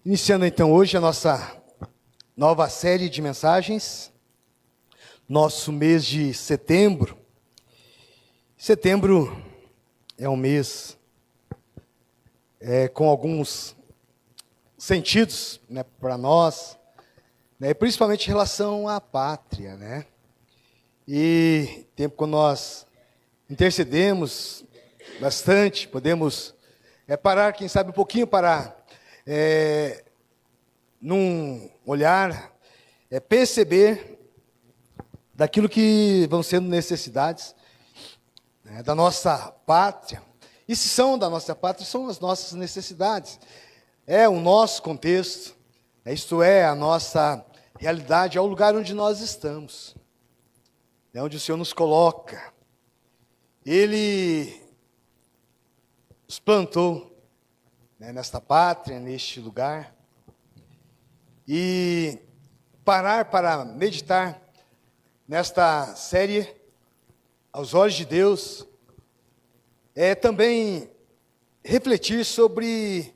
Iniciando então hoje a nossa nova série de mensagens, nosso mês de setembro. Setembro é um mês com alguns sentidos, né, para nós, né, principalmente em relação à pátria, né? E tempo quando nós intercedemos bastante, podemos parar, quem sabe um pouquinho para num olhar, perceber daquilo que vão sendo necessidades, né, da nossa pátria. E se são da nossa pátria, são as nossas necessidades. É o nosso contexto, isto é, a nossa realidade, é o lugar onde nós estamos, é onde o Senhor nos coloca. Ele nos plantou, né, nesta pátria, neste lugar. E parar para meditar nesta série, aos olhos de Deus, é também refletir sobre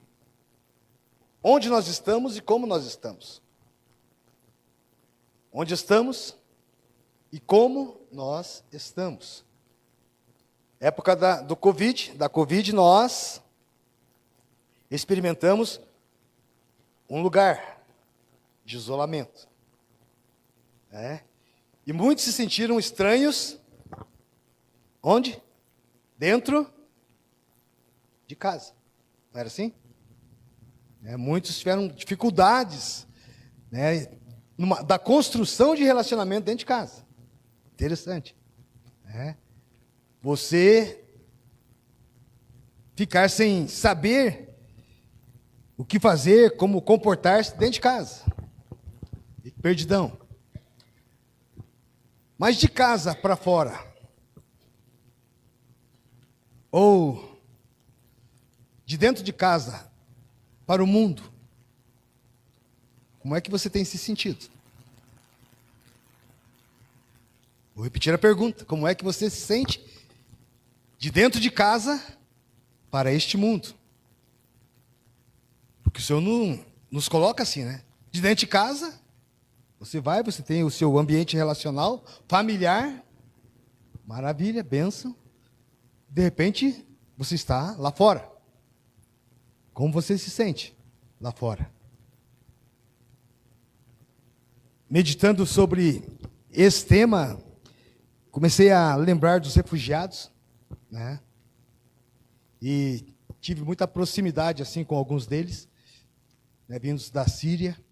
onde nós estamos e como nós estamos. Onde estamos e como nós estamos. Época da Covid, nós experimentamos um lugar de isolamento. E muitos se sentiram estranhos. Onde? Dentro de casa. Não era assim? Muitos tiveram dificuldades, né, da construção de relacionamento dentro de casa. Interessante. Você ficar sem saber o que fazer, como comportar-se dentro de casa. Perdidão. Mas de casa para fora, ou de dentro de casa para o mundo, como é que você tem se sentido? Vou repetir a pergunta: como é que você se sente de dentro de casa para este mundo? Porque o Senhor não nos coloca assim, né? De dentro de casa, você tem o seu ambiente relacional, familiar, maravilha, bênção. De repente, você está lá fora. Como você se sente lá fora? Meditando sobre esse tema, comecei a lembrar dos refugiados, né? E tive muita proximidade assim com alguns deles, né, vindos da Síria,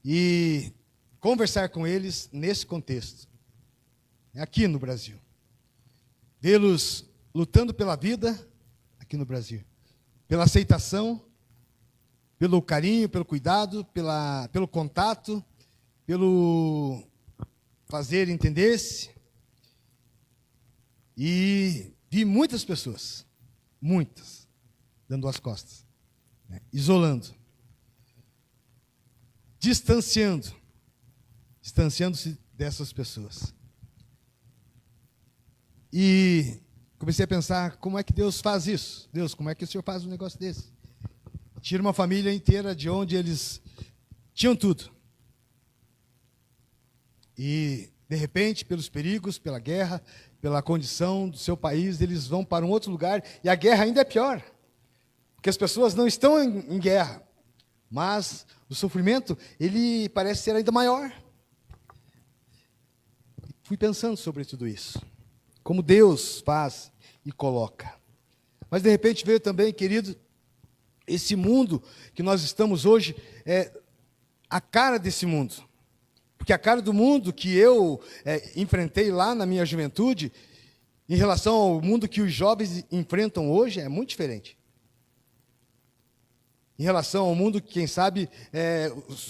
e conversar com eles nesse contexto, aqui no Brasil. Vê-los lutando pela vida aqui no Brasil, pela aceitação, pelo carinho, pelo cuidado, pelo contato, pelo fazer entender-se. E vi muitas pessoas, muitas, dando as costas, né, isolando, distanciando-se dessas pessoas. E comecei a pensar, como é que Deus faz isso? Deus, como é que o Senhor faz um negócio desse? Tira uma família inteira de onde eles tinham tudo. E, de repente, pelos perigos, pela guerra, pela condição do seu país, eles vão para um outro lugar, e a guerra ainda é pior. Porque as pessoas não estão em guerra, mas o sofrimento, ele parece ser ainda maior. Fui pensando sobre tudo isso. Como Deus faz e coloca. Mas de repente veio também, querido, esse mundo que nós estamos hoje, a cara desse mundo. Porque a cara do mundo que eu enfrentei lá na minha juventude, em relação ao mundo que os jovens enfrentam hoje, é muito diferente. Em relação ao mundo que, quem sabe,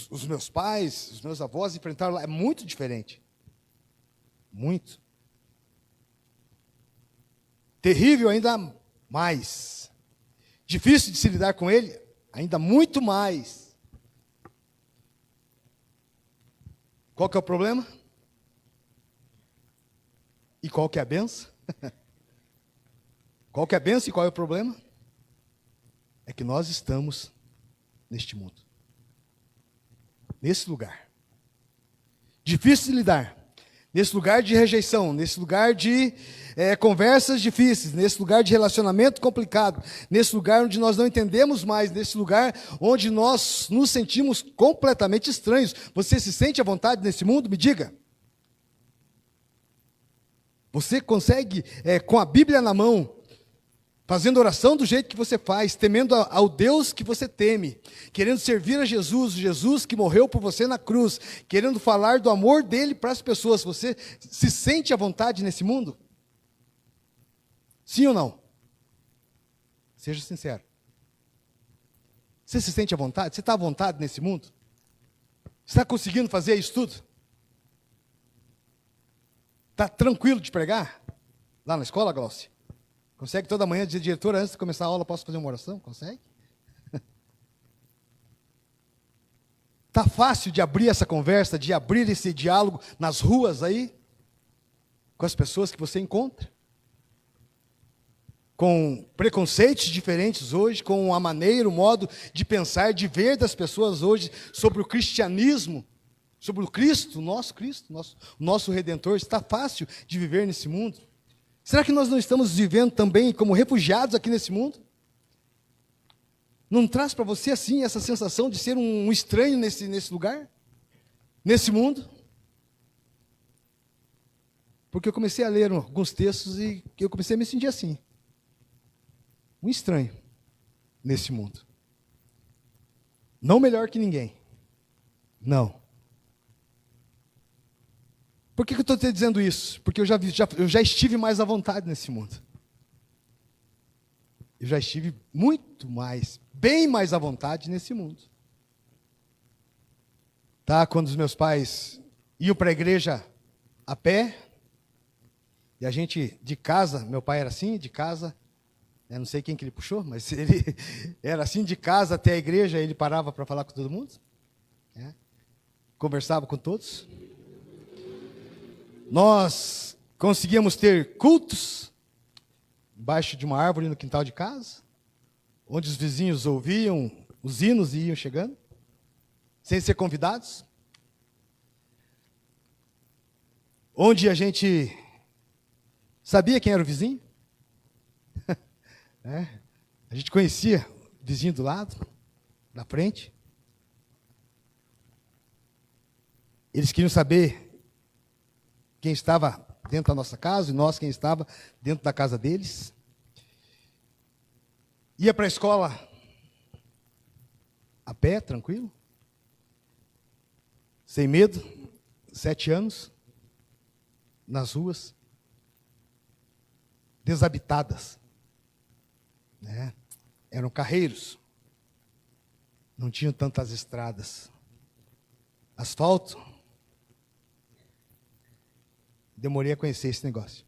os meus pais, os meus avós enfrentaram lá, é muito diferente. Muito. Terrível ainda mais. Difícil de se lidar com ele, ainda muito mais. Qual que é o problema? E qual que é a benção? Qual que é a benção e qual é o problema? É que nós estamos neste mundo. nesse lugar. Difícil de lidar. Nesse lugar de rejeição, nesse lugar de conversas difíceis, nesse lugar de relacionamento complicado, nesse lugar onde nós não entendemos mais, nesse lugar onde nós nos sentimos completamente estranhos. Você se sente à vontade nesse mundo? Me diga. Você consegue, com a Bíblia na mão, fazendo oração do jeito que você faz, temendo ao Deus que você teme, querendo servir a Jesus, Jesus que morreu por você na cruz, querendo falar do amor dele para as pessoas, você se sente à vontade nesse mundo? Sim ou não? Seja sincero. Você se sente à vontade? Você está à vontade nesse mundo? Você está conseguindo fazer isso tudo? Está tranquilo de pregar? Lá na escola, Glaucia? Consegue toda manhã dizer, diretora, antes de começar a aula, posso fazer uma oração? Consegue? Está fácil de abrir essa conversa, de abrir esse diálogo nas ruas aí, com as pessoas que você encontra? Com preconceitos diferentes hoje, com a maneira, o modo de pensar, de ver das pessoas hoje sobre o cristianismo, sobre o Cristo, nosso Redentor. Está fácil de viver nesse mundo? Será que nós não estamos vivendo também como refugiados aqui nesse mundo? Não traz para você assim essa sensação de ser um estranho nesse lugar? Nesse mundo? Porque eu comecei a ler alguns textos e eu comecei a me sentir assim. Um estranho nesse mundo. Não melhor que ninguém. Não. Por que eu estou te dizendo isso? Porque eu já estive mais à vontade nesse mundo. Eu já estive muito mais, bem mais à vontade nesse mundo. Tá? Quando os meus pais iam para a igreja a pé, e a gente de casa, meu pai era assim, de casa, não sei quem que ele puxou, mas ele era assim, de casa até a igreja, ele parava para falar com todo mundo, conversava com todos. Nós conseguíamos ter cultos embaixo de uma árvore no quintal de casa, onde os vizinhos ouviam os hinos e iam chegando, sem ser convidados. Onde a gente sabia quem era o vizinho. A gente conhecia o vizinho do lado, da frente. Eles queriam saber quem estava dentro da nossa casa, e nós quem estava dentro da casa deles. Ia para a escola a pé, tranquilo, sem medo, 7 anos, nas ruas, desabitadas, eram carreiros, não tinham tantas estradas, asfalto. Demorei a conhecer esse negócio.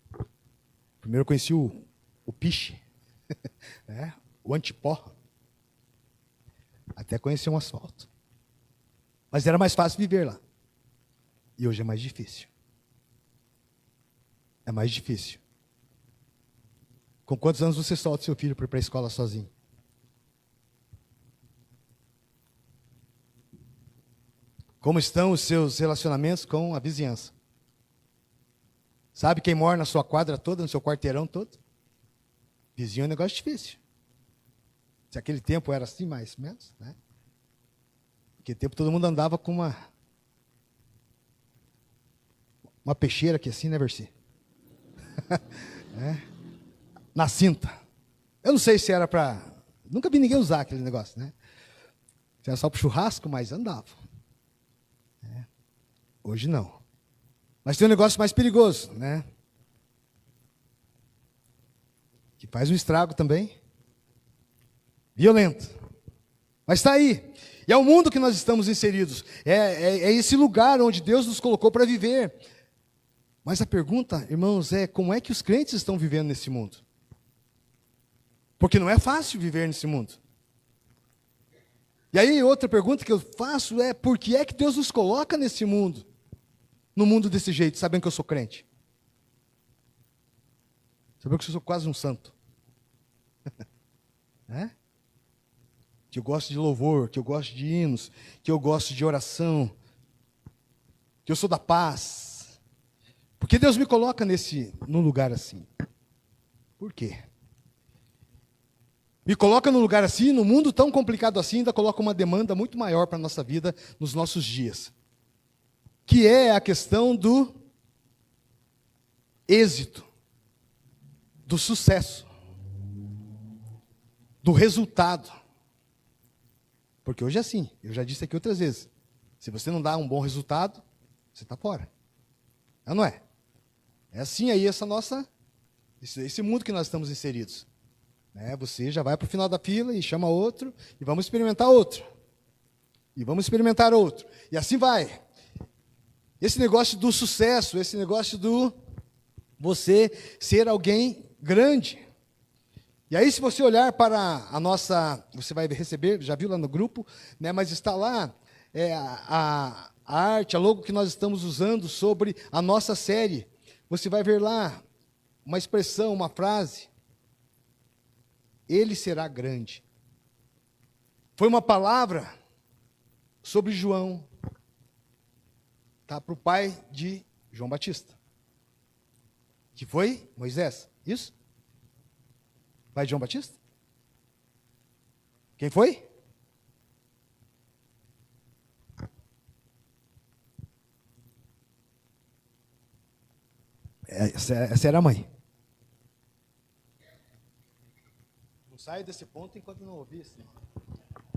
Primeiro eu conheci o piche, o antipó, até conhecer um asfalto. Mas era mais fácil viver lá. E hoje é mais difícil. É mais difícil. Com quantos anos você solta seu filho para ir para a escola sozinho? Como estão os seus relacionamentos com a vizinhança? Sabe quem mora na sua quadra toda, no seu quarteirão todo? Vizinho é um negócio difícil. Se aquele tempo era assim, mais ou menos, Naquele tempo todo mundo andava com uma peixeira aqui assim, né, Versi? Na cinta. Eu não sei se era para... Nunca vi ninguém usar aquele negócio, Se era só para o churrasco, mas andava. Hoje não. Mas tem um negócio mais perigoso, que faz um estrago também. Violento. Mas está aí. E é o mundo que nós estamos inseridos. É esse lugar onde Deus nos colocou para viver. Mas a pergunta, irmãos, é como é que os crentes estão vivendo nesse mundo? Porque não é fácil viver nesse mundo. E aí outra pergunta que eu faço é, por que é que Deus nos coloca nesse mundo? No mundo desse jeito, sabendo que eu sou crente? Sabendo que eu sou quase um santo. que eu gosto de louvor, que eu gosto de hinos, que eu gosto de oração, que eu sou da paz. Porque Deus me coloca num lugar assim. Por quê? Me coloca num lugar assim, num mundo tão complicado assim, ainda coloca uma demanda muito maior para a nossa vida nos nossos dias. Que é a questão do êxito, do sucesso, do resultado. Porque hoje é assim, eu já disse aqui outras vezes. Se você não dá um bom resultado, você está fora. Não é? É assim aí esse mundo que nós estamos inseridos. Você já vai para o final da fila e chama outro, e vamos experimentar outro. E vamos experimentar outro. E assim vai. Esse negócio do sucesso, esse negócio do você ser alguém grande. E aí, se você olhar para a nossa, você vai receber, já viu lá no grupo, mas está lá a arte, a logo que nós estamos usando sobre a nossa série. Você vai ver lá uma expressão, uma frase. Ele será grande. Foi uma palavra sobre João, tá? Para o pai de João Batista, que foi Moisés, isso? Pai de João Batista? Quem foi? Essa era a mãe. Não saio desse ponto enquanto não ouvir isso.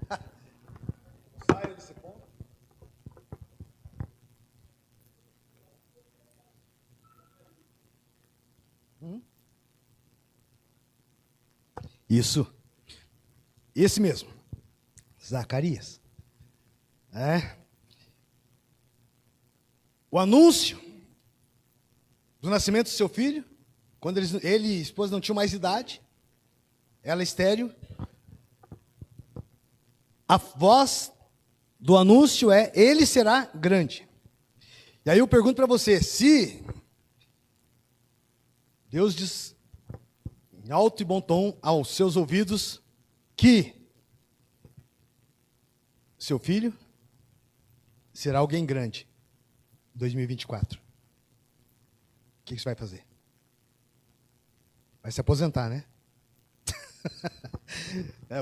Não saio desse ponto. Isso. Esse mesmo. Zacarias. O anúncio do nascimento do seu filho, quando ele e a esposa não tinham mais idade, ela estéril. A voz do anúncio é: ele será grande. E aí eu pergunto para você, se Deus diz em alto e bom tom aos seus ouvidos que seu filho será alguém grande em 2024, o que você vai fazer? Vai se aposentar, né?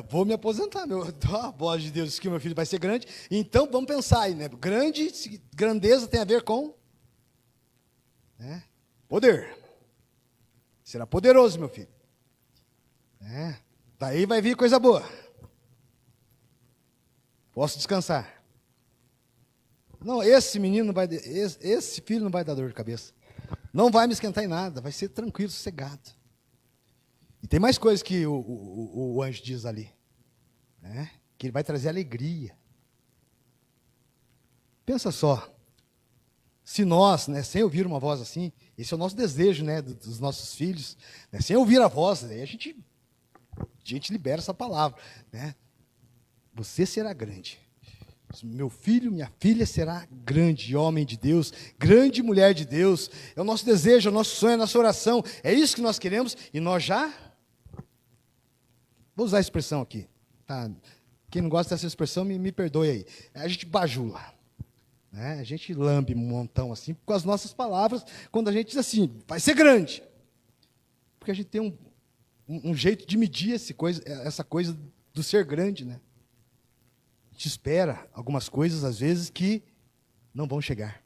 Vou me aposentar, a voz de Deus diz que meu filho vai ser grande, então vamos pensar aí, né? Grandeza tem a ver com poder. Será poderoso, meu filho. Daí vai vir coisa boa. Posso descansar. Não, esse filho não vai dar dor de cabeça. Não vai me esquentar em nada, vai ser tranquilo, sossegado. E tem mais coisas que o anjo diz ali. Que ele vai trazer alegria. Pensa só. Se nós, sem ouvir uma voz assim, esse é o nosso desejo, dos nossos filhos, sem ouvir a voz, aí a gente libera essa palavra, Você será grande. Meu filho, minha filha será grande homem de Deus, grande mulher de Deus. É o nosso desejo, é o nosso sonho, é a nossa oração. É isso que nós queremos e nós já... Vou usar a expressão aqui. Tá? Quem não gosta dessa expressão, me perdoe aí. A gente bajula. A gente lambe um montão assim, com as nossas palavras, quando a gente diz assim, vai ser grande. Porque a gente tem um jeito de medir essa coisa do ser grande, A gente espera algumas coisas, às vezes, que não vão chegar.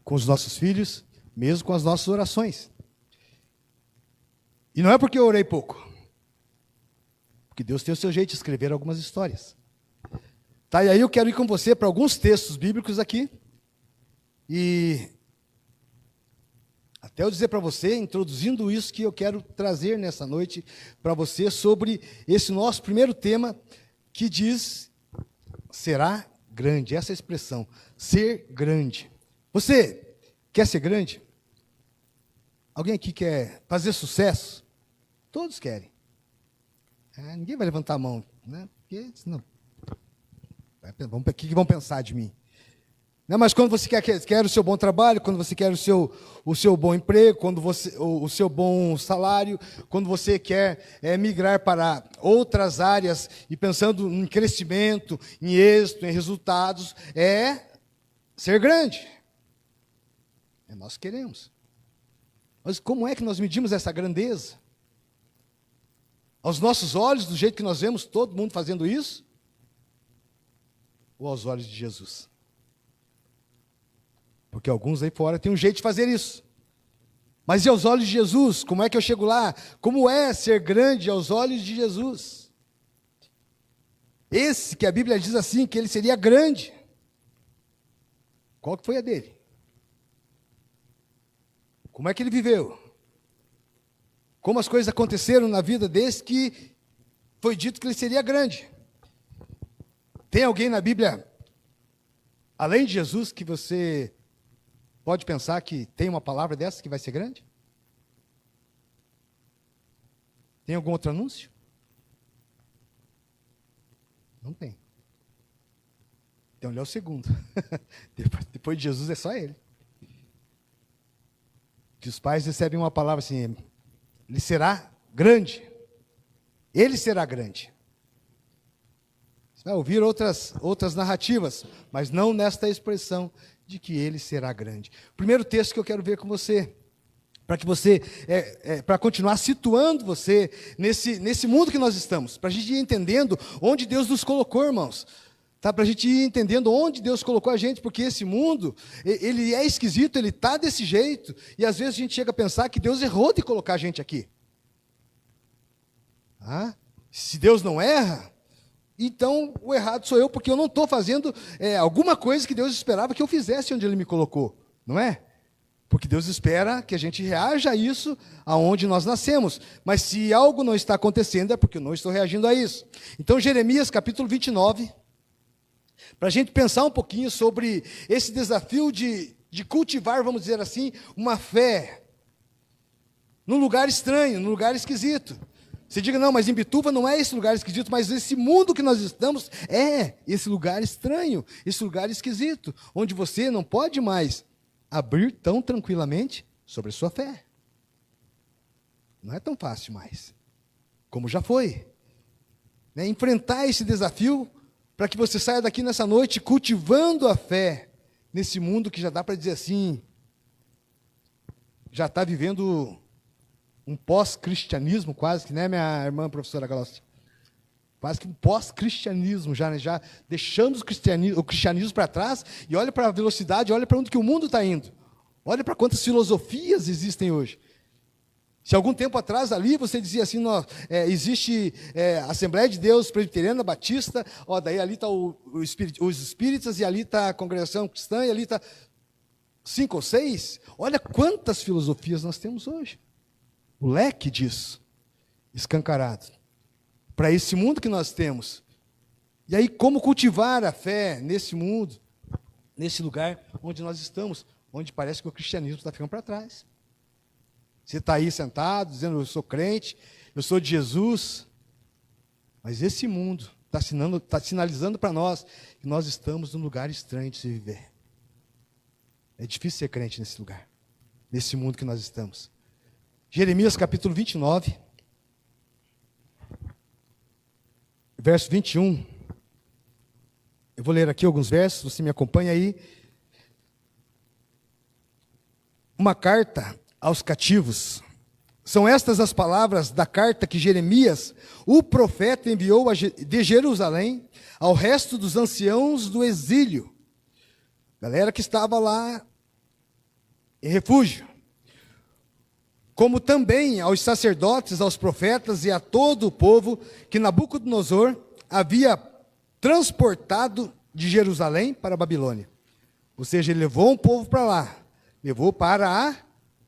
Com os nossos filhos, mesmo com as nossas orações. E não é porque eu orei pouco. Porque Deus tem o seu jeito de escrever algumas histórias. Tá, e aí eu quero ir com você para alguns textos bíblicos aqui. E até eu dizer para você, introduzindo isso que eu quero trazer nessa noite para você, sobre esse nosso primeiro tema, que diz, será grande, essa expressão, ser grande. Você quer ser grande? Alguém aqui quer fazer sucesso? Todos querem. Ninguém vai levantar a mão, Porque senão... O que vão pensar de mim? Né? Mas quando você quer o seu bom trabalho, quando você quer o seu bom emprego, quando o seu bom salário, quando você quer migrar para outras áreas e pensando em crescimento, em êxito, em resultados, é ser grande. Nós queremos. Mas como é que nós medimos essa grandeza? Aos nossos olhos, do jeito que nós vemos todo mundo fazendo isso? Ou aos olhos de Jesus? Porque alguns aí fora têm um jeito de fazer isso. Mas e aos olhos de Jesus? Como é que eu chego lá? Como é ser grande aos olhos de Jesus? Esse que a Bíblia diz assim, que ele seria grande. Qual que foi a dele? Como é que ele viveu? Como as coisas aconteceram na vida desse que foi dito que ele seria grande? Tem alguém na Bíblia, além de Jesus, que você pode pensar que tem uma palavra dessa que vai ser grande? Tem algum outro anúncio? Não tem. Então ele é o segundo. Depois de Jesus é só ele. Que os pais recebem uma palavra assim, ele será grande. Ele será grande. Você vai ouvir outras narrativas, mas não nesta expressão de que ele será grande. Primeiro texto que eu quero ver com você, para que você, para continuar situando você nesse mundo que nós estamos, para a gente ir entendendo onde Deus nos colocou, irmãos. Tá, para a gente ir entendendo onde Deus colocou a gente, porque esse mundo, ele é esquisito, ele está desse jeito, e às vezes a gente chega a pensar que Deus errou de colocar a gente aqui. Se Deus não erra, então o errado sou eu, porque eu não estou fazendo alguma coisa que Deus esperava que eu fizesse onde Ele me colocou, não é? Porque Deus espera que a gente reaja a isso aonde nós nascemos, mas se algo não está acontecendo é porque eu não estou reagindo a isso. Então Jeremias capítulo 29, para a gente pensar um pouquinho sobre esse desafio de cultivar, vamos dizer assim, uma fé num lugar estranho, num lugar esquisito. Você diga, não, mas em Bituva não é esse lugar esquisito, mas esse mundo que nós estamos é esse lugar estranho, esse lugar esquisito, onde você não pode mais abrir tão tranquilamente sobre a sua fé. Não é tão fácil mais, como já foi. Enfrentar esse desafio para que você saia daqui nessa noite cultivando a fé nesse mundo que já dá para dizer assim, já está vivendo um pós-cristianismo quase, que, né, minha irmã professora Galossi? Quase que um pós-cristianismo, já deixamos o cristianismo para trás, e olha para a velocidade, olha para onde que o mundo está indo. Olha para quantas filosofias existem hoje. Se algum tempo atrás ali você dizia assim, existe Assembleia de Deus Presbiteriana Batista, daí ali está os espíritas, e ali está a congregação cristã, e ali está 5 ou 6. Olha quantas filosofias nós temos hoje. O leque disso, escancarado, para esse mundo que nós temos. E aí, como cultivar a fé nesse mundo, nesse lugar onde nós estamos, onde parece que o cristianismo está ficando para trás. Você está aí sentado, dizendo, eu sou crente, eu sou de Jesus, mas esse mundo está sinalizando para nós que nós estamos num lugar estranho de se viver. É difícil ser crente nesse lugar, nesse mundo que nós estamos. Jeremias capítulo 29, verso 21. Eu vou ler aqui alguns versos, você me acompanha aí. Uma carta aos cativos. São estas as palavras da carta que Jeremias, o profeta, enviou de Jerusalém ao resto dos anciãos do exílio. Galera que estava lá em refúgio. Como também aos sacerdotes, aos profetas e a todo o povo que Nabucodonosor havia transportado de Jerusalém para a Babilônia. Ou seja, ele levou um povo para lá, levou para a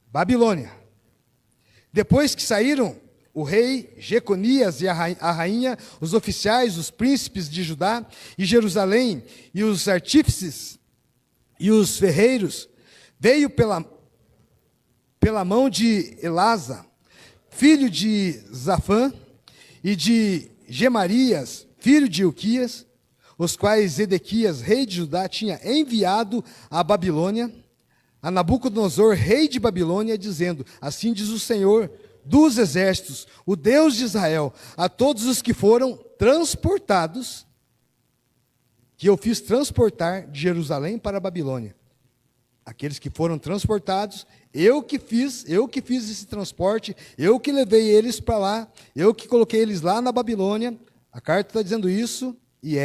Babilônia. Depois que saíram o rei Jeconias e a rainha, os oficiais, os príncipes de Judá e Jerusalém, e os artífices e os ferreiros, veio pela mão de Elasa, filho de Zafã, e de Gemarias, filho de Ilquias, os quais Edequias, rei de Judá, tinha enviado à Babilônia, a Nabucodonosor, rei de Babilônia, dizendo: assim diz o Senhor dos exércitos, o Deus de Israel, a todos os que foram transportados, que eu fiz transportar de Jerusalém para a Babilônia. Aqueles que foram transportados, eu que fiz esse transporte, eu que levei eles para lá, eu que coloquei eles lá na Babilônia. A carta está dizendo isso, e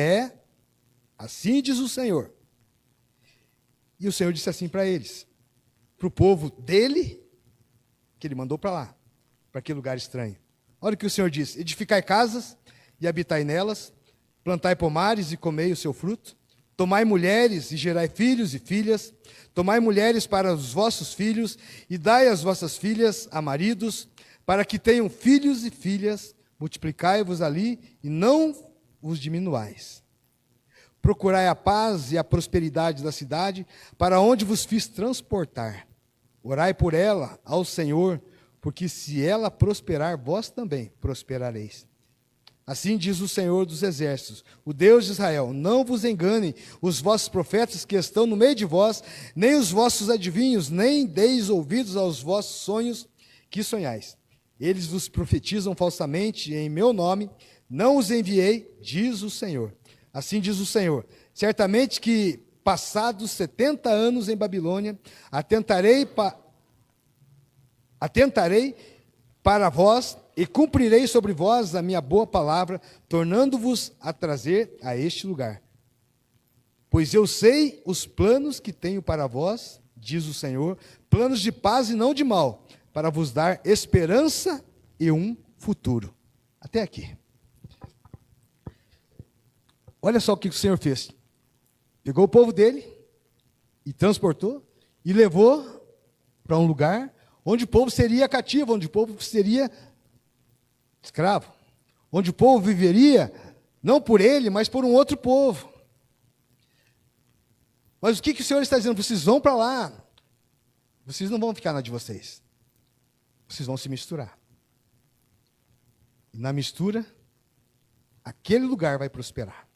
assim diz o Senhor. E o Senhor disse assim para eles, para o povo dele, que ele mandou para lá, para aquele lugar estranho. Olha o que o Senhor disse: edificai casas e habitai nelas, plantai pomares e comei o seu fruto, tomai mulheres e gerai filhos e filhas, tomai mulheres para os vossos filhos e dai as vossas filhas a maridos, para que tenham filhos e filhas, multiplicai-vos ali e não vos diminuais. Procurai a paz e a prosperidade da cidade, para onde vos fiz transportar. Orai por ela ao Senhor, porque se ela prosperar, vós também prosperareis. Assim diz o Senhor dos exércitos, o Deus de Israel: não vos enganem os vossos profetas que estão no meio de vós, nem os vossos adivinhos, nem deis ouvidos aos vossos sonhos que sonhais. Eles vos profetizam falsamente em meu nome, não os enviei, diz o Senhor. Assim diz o Senhor: certamente que, passados 70 anos em Babilônia, atentarei para vós e cumprirei sobre vós a minha boa palavra, tornando-vos a trazer a este lugar. Pois eu sei os planos que tenho para vós, diz o Senhor, planos de paz e não de mal, para vos dar esperança e um futuro. Até aqui. Olha só o que o Senhor fez. Pegou o povo dele e transportou e levou para um lugar onde o povo seria cativo, onde o povo seria escravo, onde o povo viveria não por ele, mas por um outro povo. Mas o que o Senhor está dizendo? Vocês vão para lá, vocês não vão ficar na de vocês, vocês vão se misturar. E na mistura, aquele lugar vai prosperar.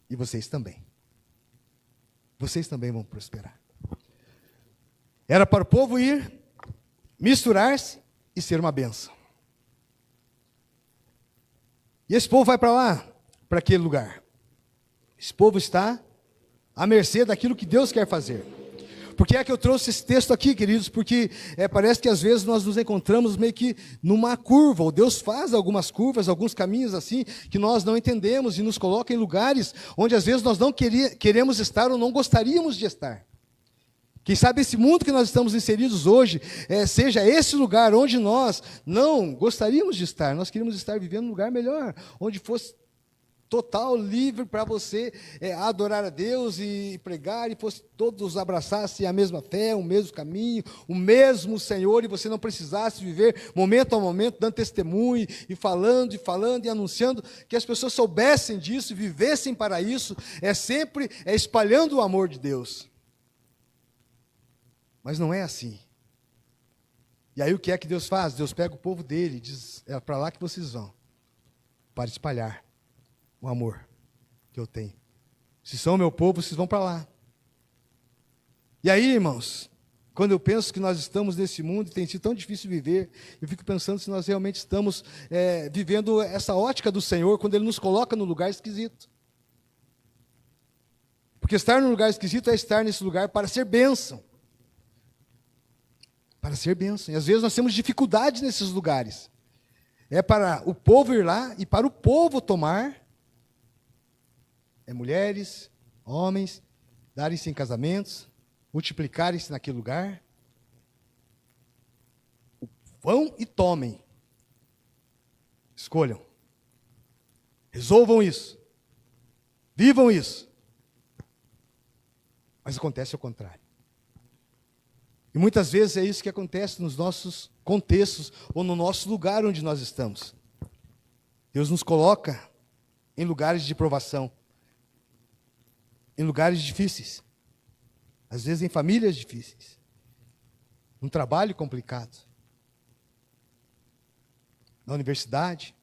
E vocês também. Vocês também vão prosperar. Era para o povo ir, misturar-se e ser uma bênção. E esse povo vai para lá, para aquele lugar. Esse povo está à mercê daquilo que Deus quer fazer. Por que é que eu trouxe esse texto aqui, queridos? Porque parece que às vezes nós nos encontramos meio que numa curva, ou Deus faz algumas curvas, alguns caminhos assim, que nós não entendemos e nos coloca em lugares onde às vezes nós não queremos estar ou não gostaríamos de estar. Quem sabe esse mundo que nós estamos inseridos hoje, seja esse lugar onde nós não gostaríamos de estar. Nós queríamos estar vivendo num lugar melhor, onde fosse total, livre para você adorar a Deus e pregar, e fosse todos abraçassem a mesma fé, o mesmo caminho, o mesmo Senhor, e você não precisasse viver momento a momento, dando testemunho, e falando e anunciando, que as pessoas soubessem disso, e vivessem para isso, sempre espalhando o amor de Deus. Mas não é assim. E aí o que é que Deus faz? Deus pega o povo dele e diz: é para lá que vocês vão, para espalhar o amor que eu tenho. Se são meu povo, vocês vão para lá. E aí, irmãos, quando eu penso que nós estamos nesse mundo e tem sido tão difícil viver, eu fico pensando se nós realmente estamos vivendo essa ótica do Senhor, quando Ele nos coloca no lugar esquisito. Porque estar no lugar esquisito é estar nesse lugar para ser bênção. Para ser bênção. E às vezes nós temos dificuldades nesses lugares. É para o povo ir lá e para o povo tomar mulheres, homens, darem-se em casamentos, multiplicarem-se naquele lugar. Vão e tomem. Escolham. Resolvam isso. Vivam isso. Mas acontece ao contrário. E muitas vezes é isso que acontece nos nossos contextos ou no nosso lugar onde nós estamos. Deus nos coloca em lugares de provação, em lugares difíceis, às vezes em famílias difíceis, num trabalho complicado, na universidade.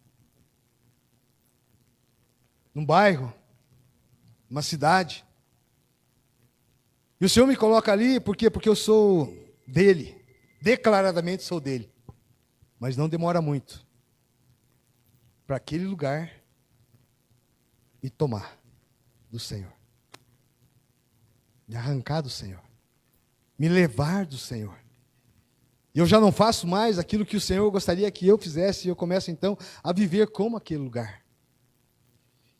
num bairro, numa cidade. E o Senhor me coloca ali, por quê? Porque eu sou dele, declaradamente sou dele. Mas não demora muito para aquele lugar me tomar do Senhor, me arrancar do Senhor, me levar do Senhor. E eu já não faço mais aquilo que o Senhor gostaria que eu fizesse, e eu começo então a viver como aquele lugar.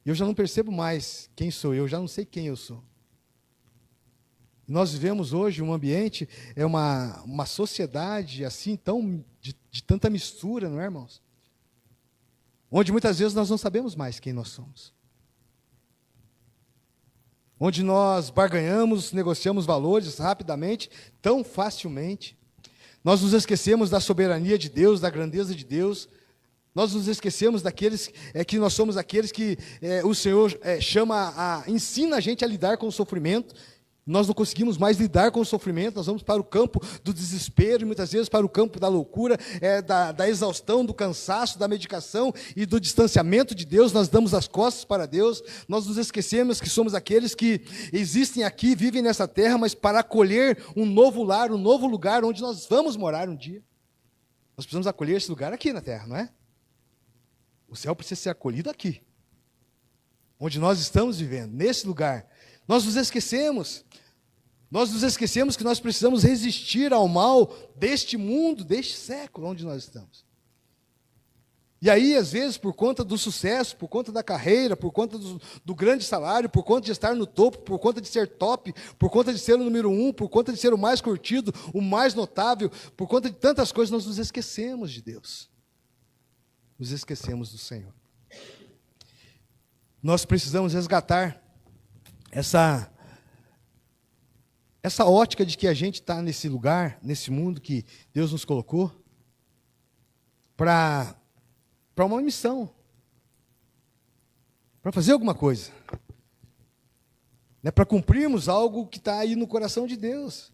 E eu já não percebo mais quem sou eu, já não sei quem eu sou. Nós vivemos hoje um ambiente, uma sociedade assim, de tanta mistura, não é, irmãos? Onde muitas vezes nós não sabemos mais quem nós somos. Onde nós barganhamos, negociamos valores rapidamente, tão facilmente. Nós nos esquecemos da soberania de Deus, da grandeza de Deus. Nós nos esquecemos daqueles que nós somos aqueles que o Senhor ensina a gente a lidar com o sofrimento. Nós não conseguimos mais lidar com o sofrimento, nós vamos para o campo do desespero, e muitas vezes para o campo da loucura, da exaustão, do cansaço, da medicação e do distanciamento de Deus. Nós damos as costas para Deus, nós nos esquecemos que somos aqueles que existem aqui, vivem nessa terra, mas para acolher um novo lar, um novo lugar onde nós vamos morar um dia. Nós precisamos acolher esse lugar aqui na terra, não é? O céu precisa ser acolhido aqui, onde nós estamos vivendo, nesse lugar. Nós nos esquecemos que nós precisamos resistir ao mal deste mundo, deste século onde nós estamos. E aí, às vezes, por conta do sucesso, por conta da carreira, por conta do grande salário, por conta de estar no topo, por conta de ser top, por conta de ser o número 1, por conta de ser o mais curtido, o mais notável, por conta de tantas coisas, nós nos esquecemos de Deus. Nos esquecemos do Senhor. Nós precisamos resgatar essa ótica de que a gente está nesse lugar, nesse mundo que Deus nos colocou, para uma missão, para fazer alguma coisa, para cumprirmos algo que está aí no coração de Deus.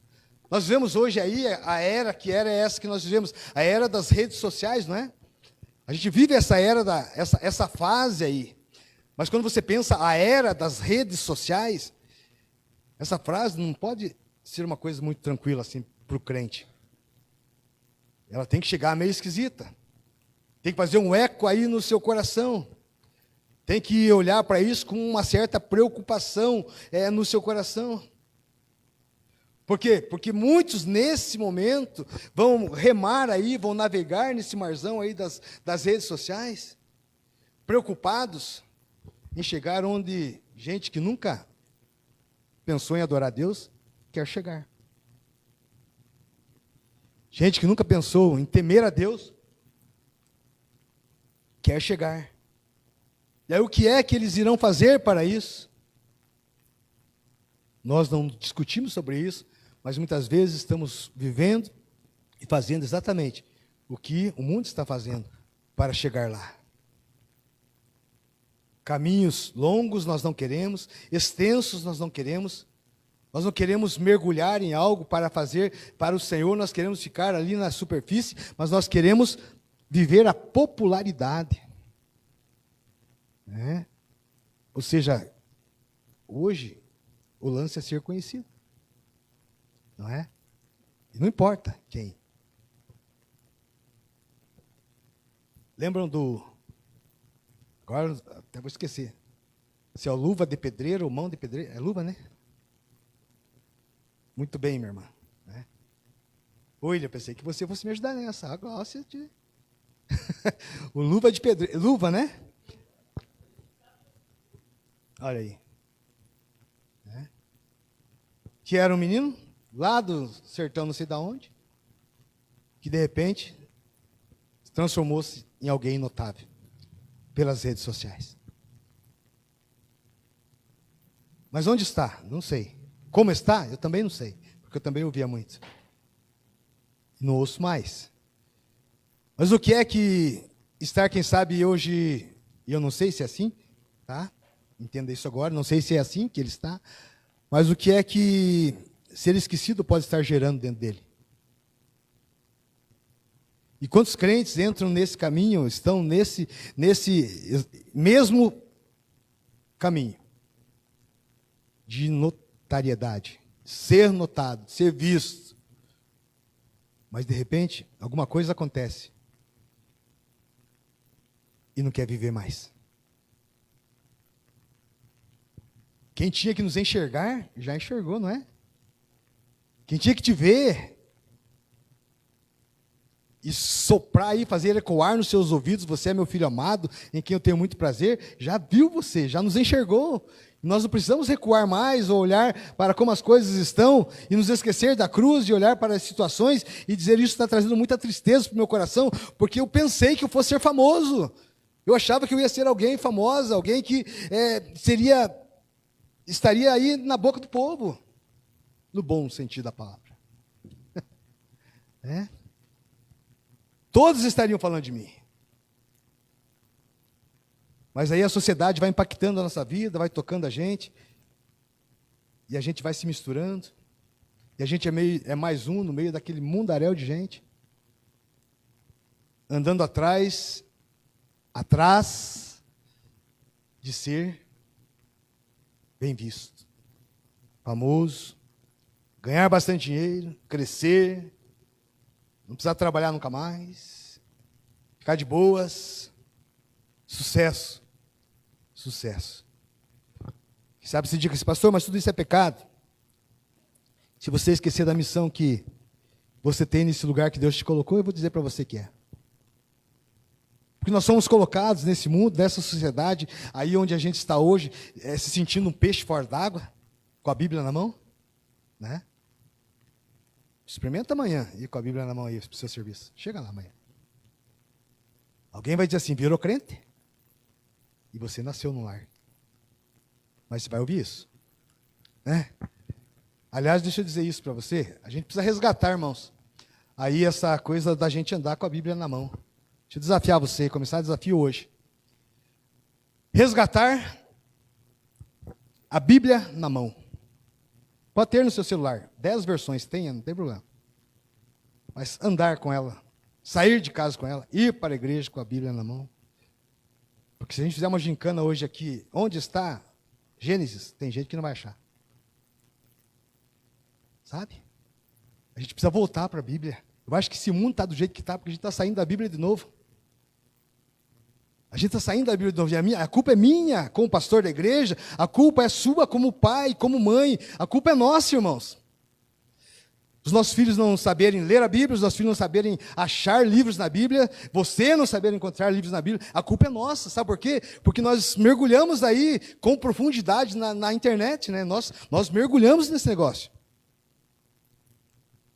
Nós vivemos hoje aí a era, que era essa que nós vivemos, a era das redes sociais, não é? A gente vive essa era, essa fase aí. Mas quando você pensa a era das redes sociais, essa frase não pode ser uma coisa muito tranquila assim para o crente. Ela tem que chegar meio esquisita. Tem que fazer um eco aí no seu coração. Tem que olhar para isso com uma certa preocupação no seu coração. Por quê? Porque muitos nesse momento vão remar aí, vão navegar nesse marzão aí das redes sociais, preocupados em chegar onde gente que nunca pensou em adorar a Deus quer chegar. Gente que nunca pensou em temer a Deus quer chegar. E aí o que é que eles irão fazer para isso? Nós não discutimos sobre isso, mas muitas vezes estamos vivendo e fazendo exatamente o que o mundo está fazendo para chegar lá. Caminhos longos nós não queremos, extensos nós não queremos mergulhar em algo para fazer para o Senhor, nós queremos ficar ali na superfície, mas nós queremos viver a popularidade. Ou seja, hoje o lance é ser conhecido, não é? E não importa quem. Lembram agora até vou esquecer, se é o luva de pedreiro ou mão de pedreiro, é luva, né? Muito bem, minha irmã. Oi, eu pensei que você fosse me ajudar nessa. Agora você o luva de pedreiro, luva, né? Olha aí. Que era um menino lá do sertão, não sei de onde, que de repente transformou-se em alguém notável pelas redes sociais. Mas onde está? Não sei. Como está? Eu também não sei, porque eu também ouvia muito. Não ouço mais. Mas o que é que estar, quem sabe, hoje, e eu não sei se é assim, tá? Entenda isso agora, não sei se é assim que ele está, mas o que é que ser esquecido pode estar gerando dentro dele? E quantos crentes entram nesse caminho, estão nesse mesmo caminho de notariedade, ser notado, ser visto. Mas, de repente, alguma coisa acontece e não quer viver mais. Quem tinha que nos enxergar, já enxergou, não é? Quem tinha que te ver e soprar aí, fazer ecoar nos seus ouvidos, você é meu filho amado, em quem eu tenho muito prazer, já viu você, já nos enxergou. Nós não precisamos recuar mais ou olhar para como as coisas estão e nos esquecer da cruz, de olhar para as situações e dizer isso está trazendo muita tristeza para o meu coração, porque eu pensei que eu fosse ser famoso. Eu achava que eu ia ser alguém famosa, alguém que estaria aí na boca do povo, no bom sentido da palavra. Todos estariam falando de mim. Mas aí a sociedade vai impactando a nossa vida, vai tocando a gente, e a gente vai se misturando, e a gente é mais um no meio daquele mundaréu de gente, andando atrás de ser bem visto, famoso, ganhar bastante dinheiro, crescer, não precisar trabalhar nunca mais, ficar de boas, sucesso. Sabe, você diz assim, pastor, mas tudo isso é pecado. Se você esquecer da missão que você tem nesse lugar que Deus te colocou, eu vou dizer para você que é. Porque nós somos colocados nesse mundo, nessa sociedade, aí onde a gente está hoje, se sentindo um peixe fora d'água, com a Bíblia na mão, né? Experimenta amanhã, ir com a Bíblia na mão aí, para o seu serviço. Chega lá amanhã. Alguém vai dizer assim, virou crente? E você nasceu no lar. Mas você vai ouvir isso, né? Aliás, deixa eu dizer isso para você, a gente precisa resgatar, irmãos, aí essa coisa da gente andar com a Bíblia na mão. Deixa eu desafiar você, começar o desafio hoje. Resgatar a Bíblia na mão. Pode ter no seu celular, 10 versões, tenha, não tem problema. Mas andar com ela, sair de casa com ela, ir para a igreja com a Bíblia na mão. Porque se a gente fizer uma gincana hoje aqui, onde está Gênesis, tem gente que não vai achar. Sabe? A gente precisa voltar para a Bíblia. Eu acho que esse mundo está do jeito que está, porque a gente está saindo da Bíblia de novo. A gente está saindo da Bíblia de novo. A culpa é minha como pastor da igreja, a culpa é sua como pai, como mãe, a culpa é nossa, irmãos. Os nossos filhos não saberem ler a Bíblia, os nossos filhos não saberem achar livros na Bíblia, você não saber encontrar livros na Bíblia, a culpa é nossa, sabe por quê? Porque nós mergulhamos aí com profundidade na internet, né? Nós mergulhamos nesse negócio.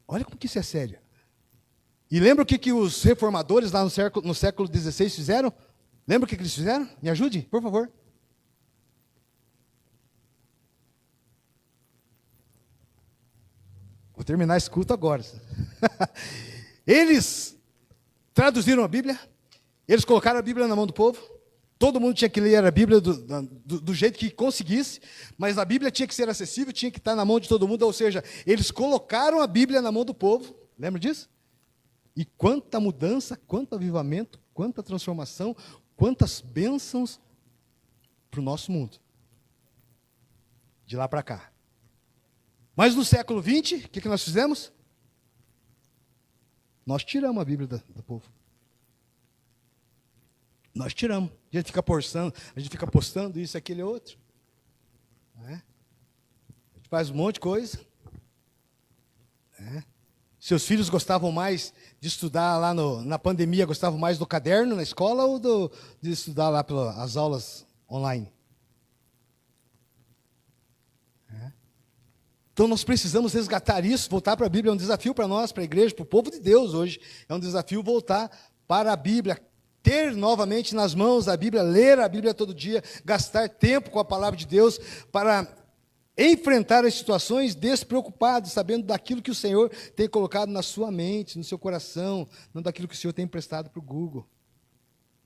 Olha como que isso é sério. E lembra o que os reformadores lá no século XVI fizeram? Lembra o que eles fizeram? Me ajude, por favor. Vou terminar esse culto agora. Eles traduziram a Bíblia, eles colocaram a Bíblia na mão do povo, todo mundo tinha que ler a Bíblia do jeito que conseguisse, mas a Bíblia tinha que ser acessível, tinha que estar na mão de todo mundo, ou seja, eles colocaram a Bíblia na mão do povo, lembra disso? E quanta mudança, quanto avivamento, quanta transformação, quantas bênçãos para o nosso mundo. De lá para cá. Mas no século XX, o que nós fizemos? Nós tiramos a Bíblia do povo. Nós tiramos. A gente fica postando isso, aquele e outro. A gente faz um monte de coisa. Seus filhos gostavam mais de estudar lá na pandemia, gostavam mais do caderno na escola ou de estudar lá pelas aulas online? Então nós precisamos resgatar isso, voltar para a Bíblia, é um desafio para nós, para a igreja, para o povo de Deus hoje, é um desafio voltar para a Bíblia, ter novamente nas mãos a Bíblia, ler a Bíblia todo dia, gastar tempo com a palavra de Deus, para enfrentar as situações despreocupado, sabendo daquilo que o Senhor tem colocado na sua mente, no seu coração, não daquilo que o Senhor tem emprestado para o Google,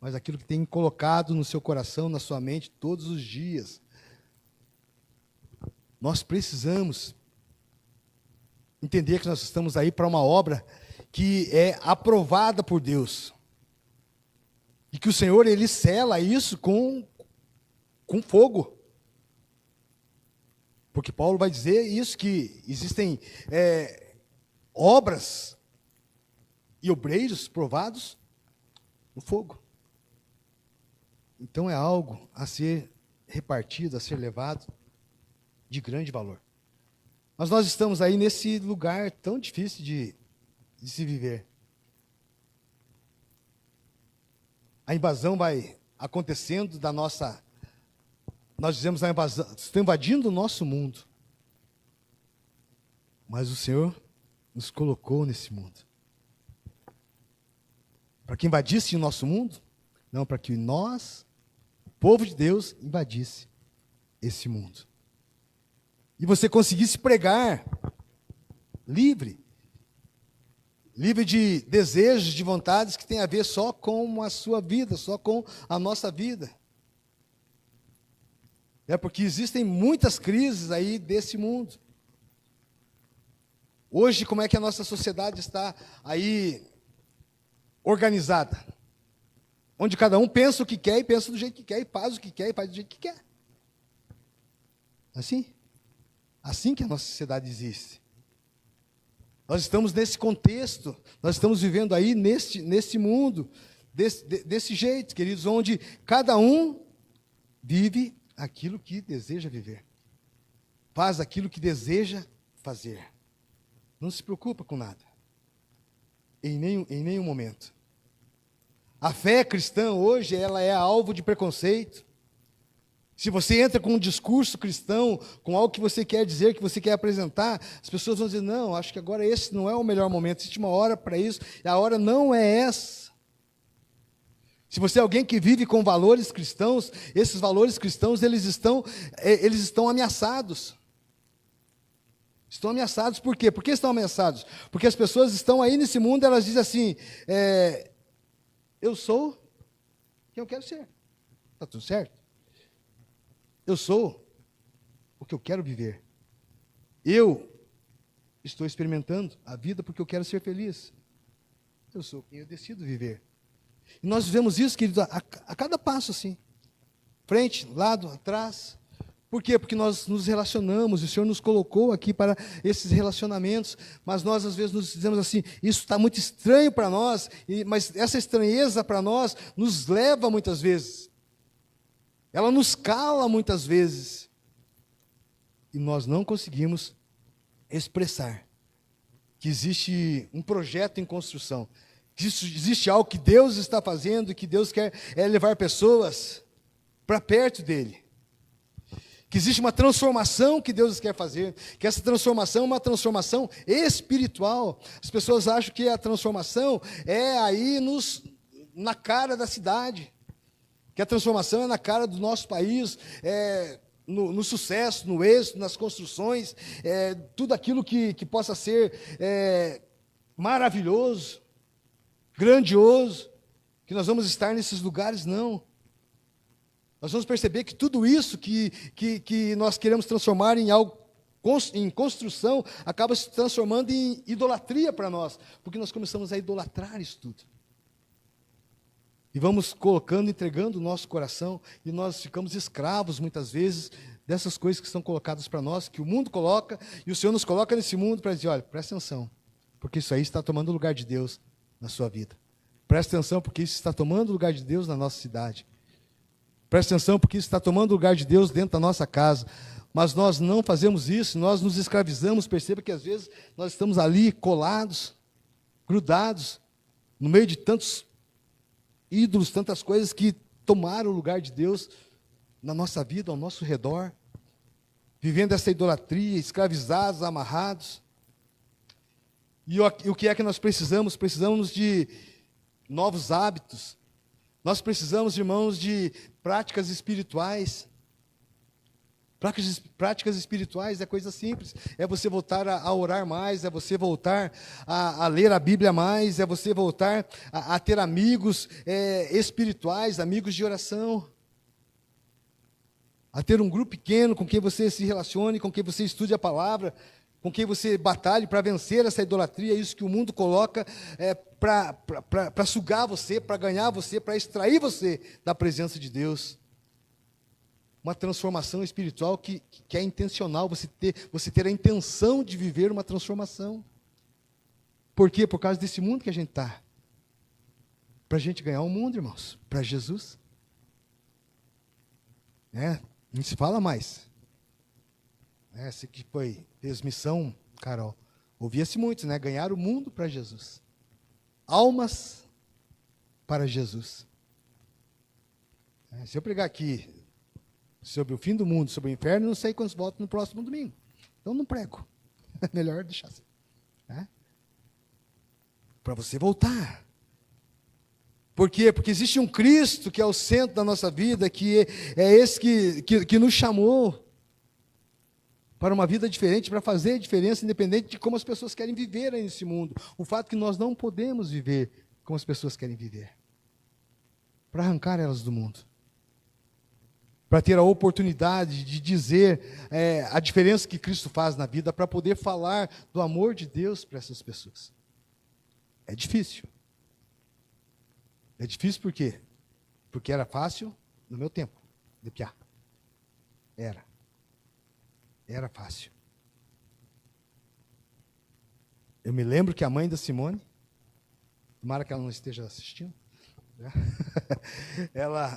mas daquilo que tem colocado no seu coração, na sua mente, todos os dias. Nós precisamos entender que nós estamos aí para uma obra que é aprovada por Deus. E que o Senhor, Ele sela isso com fogo. Porque Paulo vai dizer isso, que existem obras e obreiros provados no fogo. Então é algo a ser repartido, a ser levado de grande valor. Mas nós estamos aí nesse lugar tão difícil de se viver. A invasão vai acontecendo da nossa... Nós dizemos a invasão, está invadindo o nosso mundo. Mas o Senhor nos colocou nesse mundo. Para que invadisse o nosso mundo? Não, para que nós, o povo de Deus, invadisse esse mundo. E você conseguisse pregar livre de desejos, de vontades que tem a ver só com a sua vida, só com a nossa vida. Porque existem muitas crises aí desse mundo. Hoje, como é que a nossa sociedade está aí organizada? Onde cada um pensa o que quer e pensa do jeito que quer, e faz o que quer e faz do jeito que quer. Assim que a nossa sociedade existe. Nós estamos nesse contexto, nós estamos vivendo aí nesse mundo, desse jeito, queridos, onde cada um vive aquilo que deseja viver. Faz aquilo que deseja fazer. Não se preocupa com nada. Em nenhum momento. A fé cristã hoje, ela é alvo de preconceito. Se você entra com um discurso cristão, com algo que você quer dizer, que você quer apresentar, as pessoas vão dizer, não, acho que agora esse não é o melhor momento, existe uma hora para isso, e a hora não é essa. Se você é alguém que vive com valores cristãos, esses valores cristãos, eles estão ameaçados. Estão ameaçados por quê? Por que estão ameaçados? Porque as pessoas estão aí nesse mundo, elas dizem assim, eu sou quem eu quero ser. Está tudo certo? Eu sou o que eu quero viver. Eu estou experimentando a vida porque eu quero ser feliz. Eu sou quem eu decido viver. E nós vivemos isso, querido, a cada passo assim. Frente, lado, atrás. Por quê? Porque nós nos relacionamos, e o Senhor nos colocou aqui para esses relacionamentos, mas nós às vezes nos dizemos assim, isso está muito estranho para nós, mas essa estranheza para nós nos leva muitas vezes. Ela nos cala muitas vezes. E nós não conseguimos expressar que existe um projeto em construção, que existe algo que Deus está fazendo, que Deus quer levar pessoas para perto dEle. Que existe uma transformação que Deus quer fazer, que essa transformação é uma transformação espiritual. As pessoas acham que a transformação é aí na cara da cidade, que a transformação é na cara do nosso país, no sucesso, no êxito, nas construções, tudo aquilo que possa ser maravilhoso, grandioso, que nós vamos estar nesses lugares, não. Nós vamos perceber que tudo isso que nós queremos transformar em algo, em construção, acaba se transformando em idolatria para nós, porque nós começamos a idolatrar isso tudo. E vamos colocando, entregando o nosso coração, e nós ficamos escravos, muitas vezes, dessas coisas que são colocadas para nós, que o mundo coloca, e o Senhor nos coloca nesse mundo para dizer, olha, presta atenção, porque isso aí está tomando o lugar de Deus na sua vida. Presta atenção, porque isso está tomando o lugar de Deus na nossa cidade. Presta atenção, porque isso está tomando o lugar de Deus dentro da nossa casa. Mas nós não fazemos isso, nós nos escravizamos. Perceba que às vezes nós estamos ali colados, grudados, no meio de tantos ídolos, tantas coisas que tomaram o lugar de Deus na nossa vida, ao nosso redor, vivendo essa idolatria, escravizados, amarrados. E o que é que nós precisamos? Precisamos de novos hábitos. Nós precisamos, irmãos, de práticas espirituais. Práticas espirituais é coisa simples. É você voltar a orar mais, é você voltar a ler a Bíblia mais, é você voltar a ter amigos espirituais, amigos de oração. A ter um grupo pequeno com quem você se relacione, com quem você estude a palavra, com quem você batalhe para vencer essa idolatria, isso que o mundo coloca para sugar você, para ganhar você, para extrair você da presença de Deus. uma transformação espiritual que é intencional, você ter a intenção de viver uma transformação. Por quê? Por causa desse mundo que a gente está. Para a gente ganhar o mundo, irmãos, para Jesus. Não se fala mais. Esse que fez missão, Carol, ouvia-se muito, ganhar o mundo para Jesus. Almas para Jesus. Se eu pregar aqui sobre o fim do mundo, sobre o inferno, não sei quantos voltam no próximo domingo. Então não prego. É melhor deixar assim. Para você voltar. Por quê? Porque existe um Cristo que é o centro da nossa vida, que é esse que nos chamou para uma vida diferente, para fazer a diferença, independente de como as pessoas querem viver aí nesse mundo. O fato que nós não podemos viver como as pessoas querem viver. Para arrancar elas do mundo. Para ter a oportunidade de dizer a diferença que Cristo faz na vida, para poder falar do amor de Deus para essas pessoas. É difícil. É difícil por quê? Porque era fácil no meu tempo, de piá. Era fácil. Eu me lembro que a mãe da Simone, tomara que ela não esteja assistindo,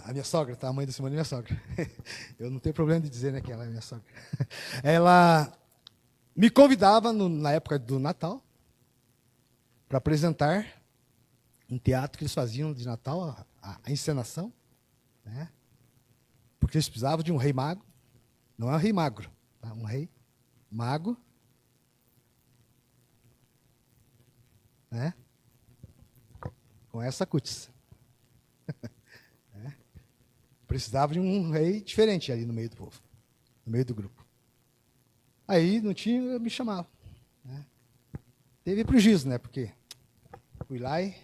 a minha sogra, tá? A mãe da Simone é minha sogra. Eu não tenho problema de dizer, que ela é minha sogra. Ela me convidava na época do Natal para apresentar um teatro que eles faziam de Natal, a encenação, porque eles precisavam de um rei mago, não é um rei magro, tá? Um rei mago, com essa cutis. Precisava de um rei diferente ali no meio do povo, no meio do grupo. Aí não tinha, eu me chamava. Teve prejuízo, porque fui lá e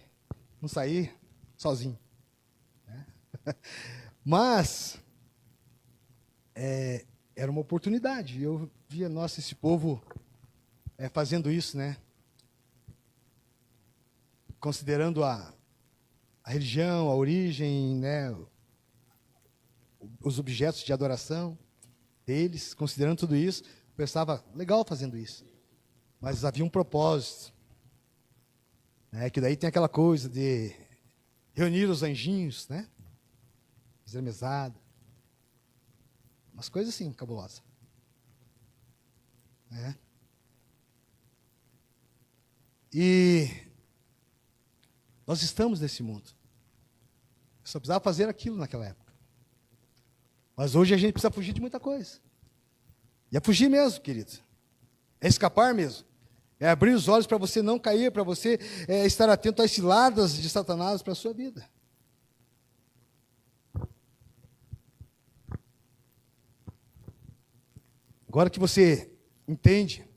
não saí sozinho. Mas era uma oportunidade. Eu via, nossa, esse povo fazendo isso, considerando a religião, a origem, os objetos de adoração deles, considerando tudo isso, eu pensava, legal fazendo isso. Mas havia um propósito. Que daí tem aquela coisa de reunir os anjinhos, fazer mesada. Umas coisas assim, cabulosas. E nós estamos nesse mundo. Eu só precisava fazer aquilo naquela época. Mas hoje a gente precisa fugir de muita coisa. E é fugir mesmo, querido. É escapar mesmo. É abrir os olhos para você não cair, para você estar atento às ciladas de Satanás para a sua vida. Agora que você entende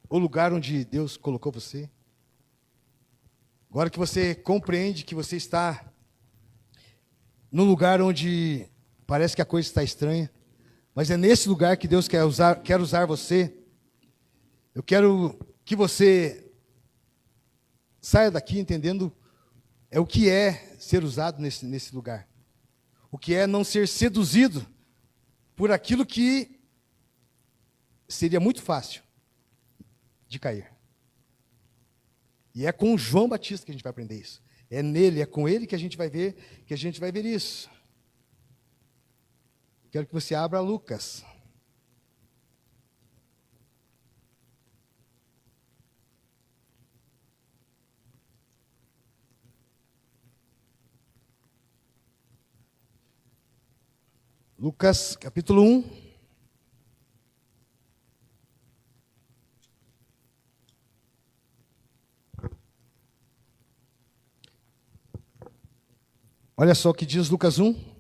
o lugar onde Deus colocou você, agora que você compreende que você está num lugar onde parece que a coisa está estranha, mas é nesse lugar que Deus quer usar você. Eu quero que você saia daqui entendendo o que é ser usado nesse lugar. O que é não ser seduzido por aquilo que seria muito fácil de cair. E é com João Batista que a gente vai aprender isso. É nele, é com ele que a gente vai ver isso. Quero que você abra Lucas. Lucas, capítulo 1. Olha só o que diz Lucas 1.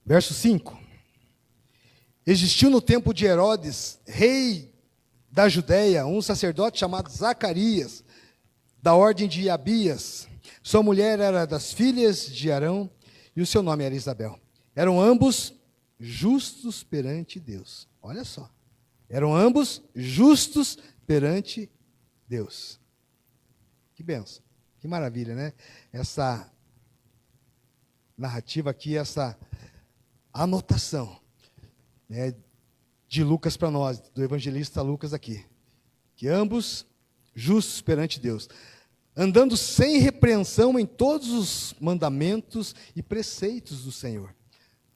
Verso 5. Existiu no tempo de Herodes, rei da Judéia, um sacerdote chamado Zacarias, da ordem de Abias. Sua mulher era das filhas de Arão, e o seu nome era Isabel. Eram ambos justos perante Deus. Olha só. Eram ambos justos perante Deus. Que bênção. Que maravilha, né? Essa narrativa aqui, essa anotação, né, de Lucas para nós, do evangelista Lucas aqui. Que ambos justos perante Deus, andando sem repreensão em todos os mandamentos e preceitos do Senhor.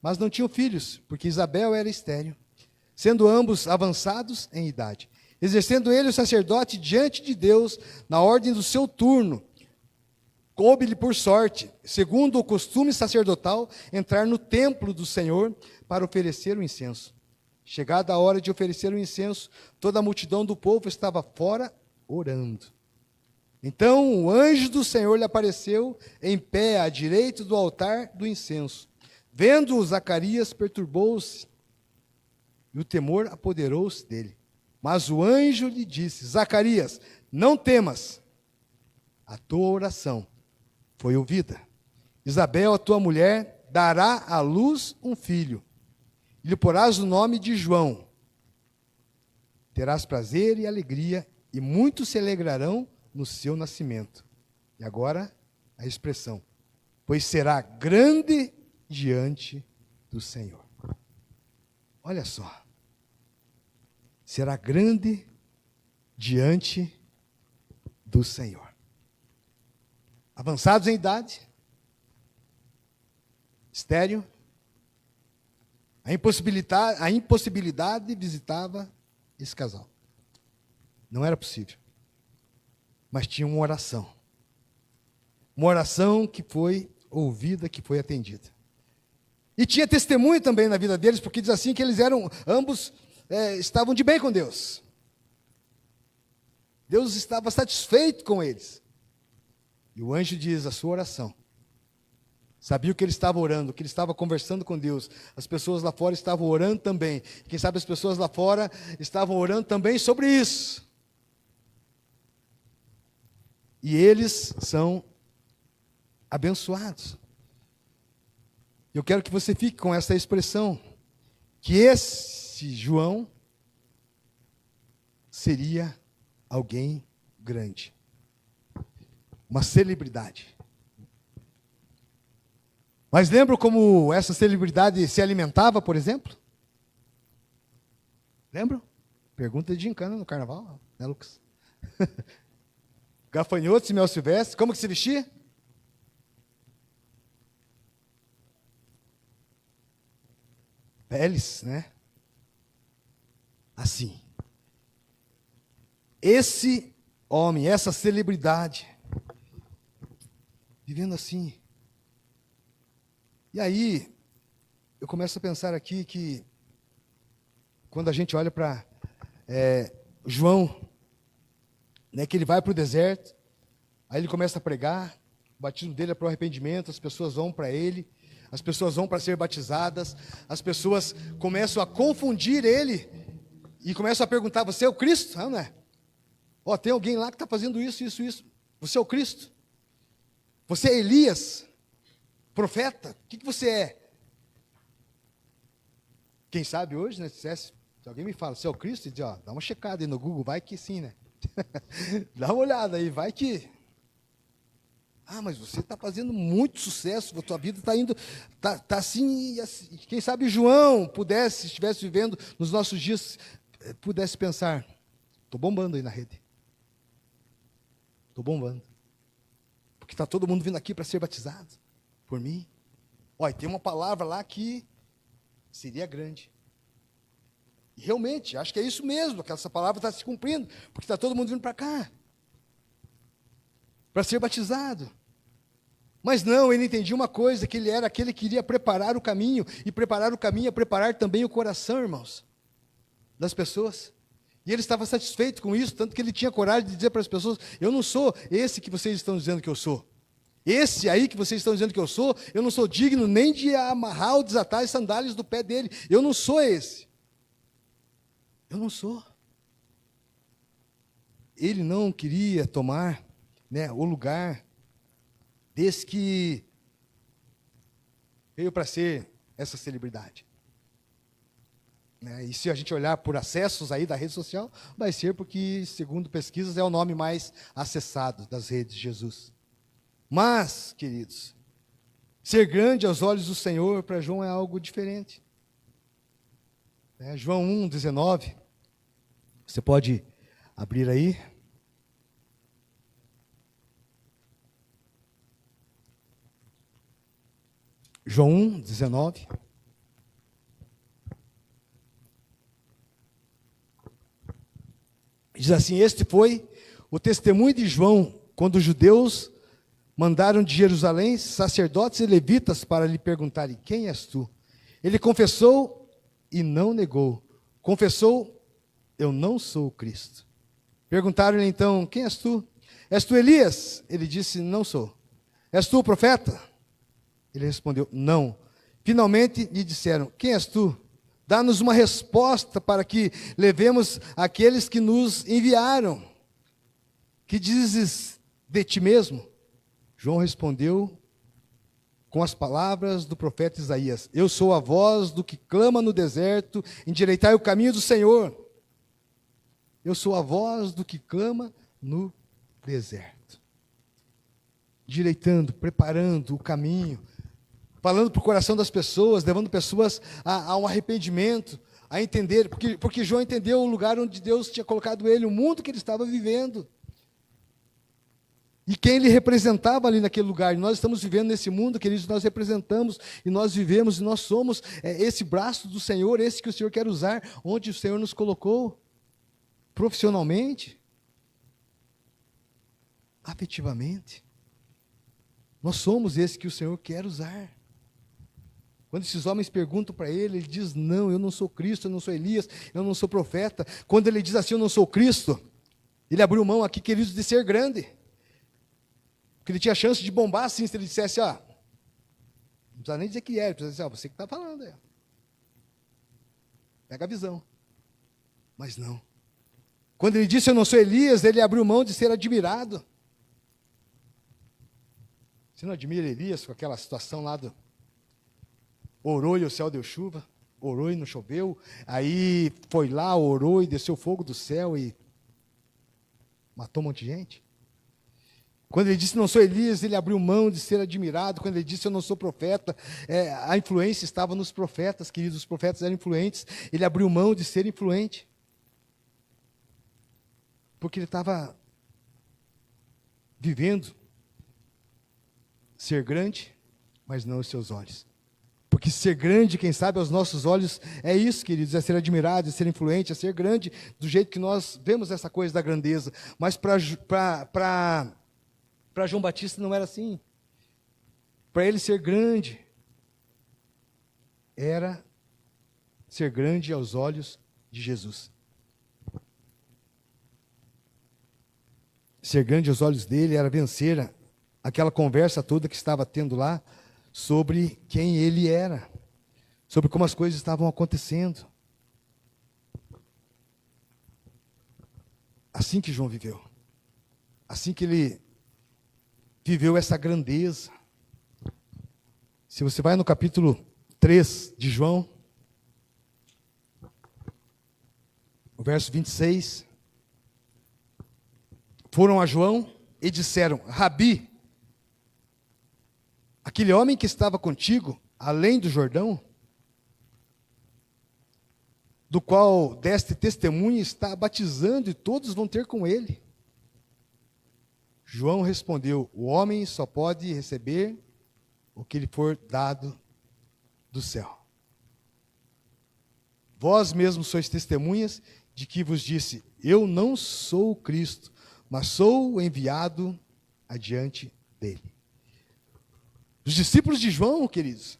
Mas não tinham filhos, porque Isabel era estéril, sendo ambos avançados em idade. Exercendo ele o sacerdote diante de Deus, na ordem do seu turno, coube-lhe por sorte, segundo o costume sacerdotal, entrar no templo do Senhor para oferecer o incenso. Chegada a hora de oferecer o incenso, toda a multidão do povo estava fora orando. Então o anjo do Senhor lhe apareceu em pé à direita do altar do incenso. Vendo-o, Zacarias perturbou-se, e o temor apoderou-se dele. Mas o anjo lhe disse: Zacarias, não temas, a tua oração foi ouvida. Isabel, a tua mulher, dará à luz um filho, e lhe porás o nome de João. Terás prazer e alegria, e muitos se alegrarão no seu nascimento. E agora a expressão: pois será grande diante do Senhor. Olha só. Será grande diante do Senhor. Avançados em idade, estéril, a impossibilidade visitava esse casal. Não era possível. Mas tinha uma oração. Uma oração que foi ouvida, que foi atendida. E tinha testemunho também na vida deles, porque diz assim que eles eram, ambos estavam de bem com Deus. Deus estava satisfeito com eles. E o anjo diz: a sua oração. Sabia o que ele estava orando, que ele estava conversando com Deus. As pessoas lá fora estavam orando também. Quem sabe as pessoas lá fora estavam orando também sobre isso. E eles são abençoados. Eu quero que você fique com essa expressão, que esse João seria alguém grande, uma celebridade. Mas lembra como essa celebridade se alimentava, por exemplo? Lembram? Pergunta de gincana no carnaval, né, Lucas? Gafanhotos e mel silvestre. Como que se vestia? Peles, né? Assim. Esse homem, essa celebridade, vivendo assim. E aí, eu começo a pensar aqui que, quando a gente olha para João, né, que ele vai para o deserto, aí ele começa a pregar, o batismo dele é para o arrependimento, as pessoas vão para ele, as pessoas vão para ser batizadas, as pessoas começam a confundir ele, e começam a perguntar: você é o Cristo? Não é? Ó, tem alguém lá que está fazendo isso, isso, isso. Você é o Cristo? Você é Elias? Profeta? O que você é? Quem sabe hoje, né, se alguém me fala: você é o Cristo? Diz, ó, dá uma checada aí no Google, vai que sim, né? Dá uma olhada aí, vai que... Ah, mas você está fazendo muito sucesso, a tua vida está indo, tá assim, assim. Quem sabe João pudesse, se estivesse vivendo nos nossos dias, pudesse pensar: estou bombando aí na rede. Estou bombando. Porque está todo mundo vindo aqui para ser batizado por mim. Olha, tem uma palavra lá que seria grande. E realmente, acho que é isso mesmo, que essa palavra está se cumprindo, porque está todo mundo vindo para cá para ser batizado. Mas não, ele entendia uma coisa, que ele era aquele que iria preparar o caminho, e preparar o caminho é preparar também o coração, irmãos, das pessoas. E ele estava satisfeito com isso, tanto que ele tinha coragem de dizer para as pessoas: eu não sou esse que vocês estão dizendo que eu sou. Esse aí que vocês estão dizendo que eu sou, eu não sou digno nem de amarrar ou desatar as sandálias do pé dele. Eu não sou esse. Eu não sou. Ele não queria tomar, né, o lugar desse que veio para ser essa celebridade. né? E se a gente olhar por acessos aí da rede social, vai ser porque, segundo pesquisas, é o nome mais acessado das redes de Jesus. Mas, queridos, ser grande aos olhos do Senhor para João é algo diferente. João 1,19, você pode abrir aí. João 1,19. Diz assim: este foi o testemunho de João, quando os judeus mandaram de Jerusalém sacerdotes e levitas para lhe perguntarem: quem és tu? Ele confessou e não negou. Confessou: eu não sou o Cristo. Perguntaram-lhe então: quem és tu? És tu Elias? Ele disse: não sou. És tu o profeta? Ele respondeu: não. Finalmente lhe disseram: quem és tu? Dá-nos uma resposta para que levemos aqueles que nos enviaram. Que dizes de ti mesmo? João respondeu com as palavras do profeta Isaías: eu sou a voz do que clama no deserto, endireitai o caminho do Senhor. Eu sou a voz do que clama no deserto. Endireitando, preparando o caminho, falando para o coração das pessoas, levando pessoas a um arrependimento, a entender, porque João entendeu o lugar onde Deus tinha colocado ele, o mundo que ele estava vivendo. E quem ele representava ali naquele lugar. E nós estamos vivendo nesse mundo, queridos, nós representamos, e nós vivemos, e nós somos esse braço do Senhor, esse que o Senhor quer usar, onde o Senhor nos colocou, profissionalmente, afetivamente. Nós somos esse que o Senhor quer usar. Quando esses homens perguntam para ele, ele diz: não, eu não sou Cristo, eu não sou Elias, eu não sou profeta. Quando ele diz assim: eu não sou Cristo, ele abriu mão aqui, queridos, de ser grande. Porque ele tinha chance de bombar assim, se ele dissesse: não precisa nem dizer que é, ele precisa dizer: você que está falando aí. Pega a visão. Mas não. Quando ele disse: eu não sou Elias, ele abriu mão de ser admirado. Você não admira Elias com aquela situação lá do orou e o céu deu chuva, orou e não choveu, aí foi lá, orou e desceu fogo do céu e matou um monte de gente? Quando ele disse: não sou Elias, ele abriu mão de ser admirado. Quando ele disse: eu não sou profeta, a influência estava nos profetas, queridos, os profetas eram influentes, ele abriu mão de ser influente, porque ele estava vivendo ser grande, mas não aos seus olhos. Porque ser grande, quem sabe, aos nossos olhos, é isso, queridos, é ser admirado, é ser influente, é ser grande, do jeito que nós vemos essa coisa da grandeza. Mas para João Batista não era assim. Para ele ser grande, era ser grande aos olhos de Jesus. Ser grande aos olhos dele era vencer aquela conversa toda que estava tendo lá, sobre quem ele era, sobre como as coisas estavam acontecendo. Assim que João viveu. Assim que ele viveu essa grandeza. Se você vai no capítulo 3 de João, o verso 26, foram a João e disseram: Rabi, aquele homem que estava contigo, além do Jordão, do qual deste testemunho, está batizando e todos vão ter com ele. João respondeu: o homem só pode receber o que lhe for dado do céu. Vós mesmos sois testemunhas de que vos disse: eu não sou o Cristo, mas sou o enviado adiante dele. Os discípulos de João, queridos,